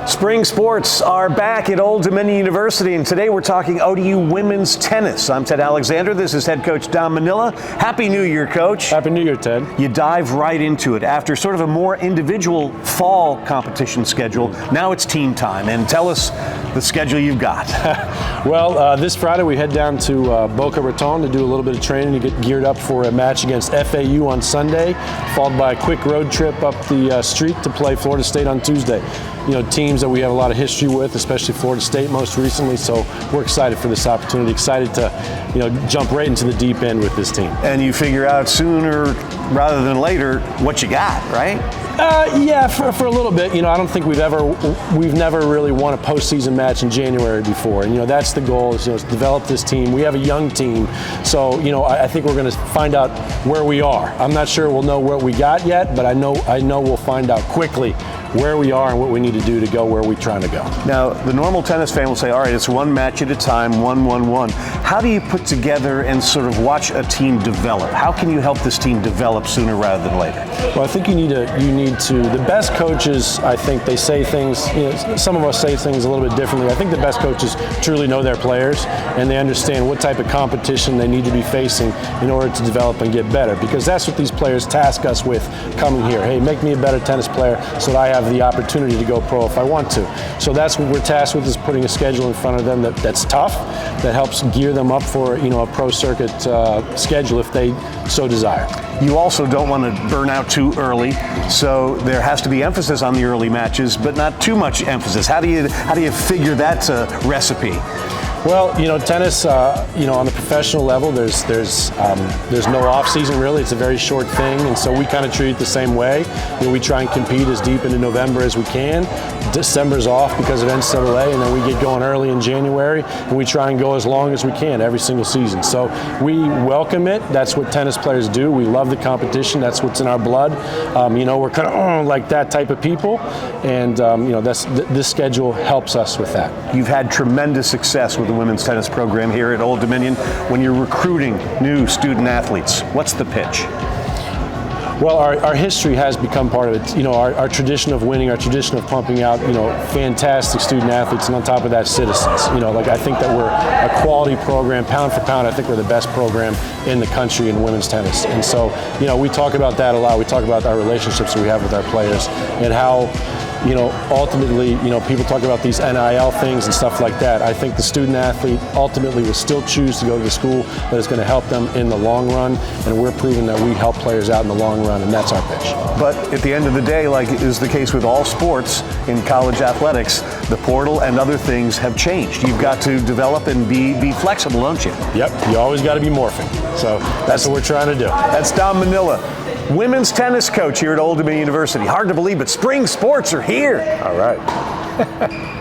Spring sports are back at Old Dominion University, and today we're talking ODU women's tennis. I'm Ted Alexander. This is head coach Don Manila. Happy New Year, Coach. Happy New Year, Ted. You dive right into it. After sort of a more individual fall competition schedule, now it's team time. And tell us the schedule you've got. Well, this Friday we head down to Boca Raton to do a little bit of training to get geared up for a match against FAU on Sunday, followed by a quick road trip up the street to play Florida State on Tuesday. You know, teams that we have a lot of history with, especially Florida State most recently, so we're excited for this opportunity, excited to, you know, jump right into the deep end with this team. And you figure out sooner rather than later what you got, right? Yeah, for a little bit. You know, I don't think we've never really won a postseason match in January before, and you know that's the goal is, you know, to develop this team. We have a young team, so you know I think we're going to find out where we are. I'm not sure we'll know what we got yet, but I know we'll find out quickly where we are and what we need to do to go where we're trying to go. Now, the normal tennis fan will say, all right, it's one match at a time, 1-1-1. How do you put together and sort of watch a team develop? How can you help this team develop sooner rather than later? Well, I think you need to, the best coaches, I think they say things, you know, some of us say things a little bit differently. I think the best coaches truly know their players and they understand what type of competition they need to be facing in order to develop and get better, because that's what these players task us with coming here. Hey, make me a better tennis player so that I have the opportunity to go pro if I want to. So that's what we're tasked with, is putting a schedule in front of them that's tough, that helps gear them up for, you know, a pro circuit schedule if they so desire. You also don't want to burn out too early, so there has to be emphasis on the early matches, but not too much emphasis. How do you figure that recipe? Well, you know, tennis, you know, on the professional level, there's no off season really. It's a very short thing, and so we kind of treat it the same way. You know, we try and compete as deep into November as we can. December's off because of NCAA, and then we get going early in January, and we try and go as long as we can every single season. So we welcome it. That's what tennis players do. We love the competition. That's what's in our blood. You know, we're kind of like that type of people, and you know, this schedule helps us with that. You've had tremendous success with the women's tennis program here at Old Dominion. When you're recruiting new student athletes, what's the pitch? Well, our history has become part of it. You know, our tradition of winning, our tradition of pumping out, you know, fantastic student athletes, and on top of that, citizens. You know, like I think that we're a quality program, pound for pound. I think we're the best program in the country in women's tennis. And so, you know, we talk about that a lot. We talk about our relationships that we have with our players and how, you know, ultimately, you know, people talk about these NIL things and stuff like that. I think the student athlete ultimately will still choose to go to the school that is going to help them in the long run, and we're proving that we help players out in the long run, and that's our pitch. But at the end of the day, like is the case with all sports in college athletics, the portal and other things have changed. You've got to develop and be flexible, don't you? Yep, you always got to be morphing. So that's what we're trying to do. That's Don Manila, women's tennis coach here at Old Dominion University. Hard to believe, but spring sports are here. All right.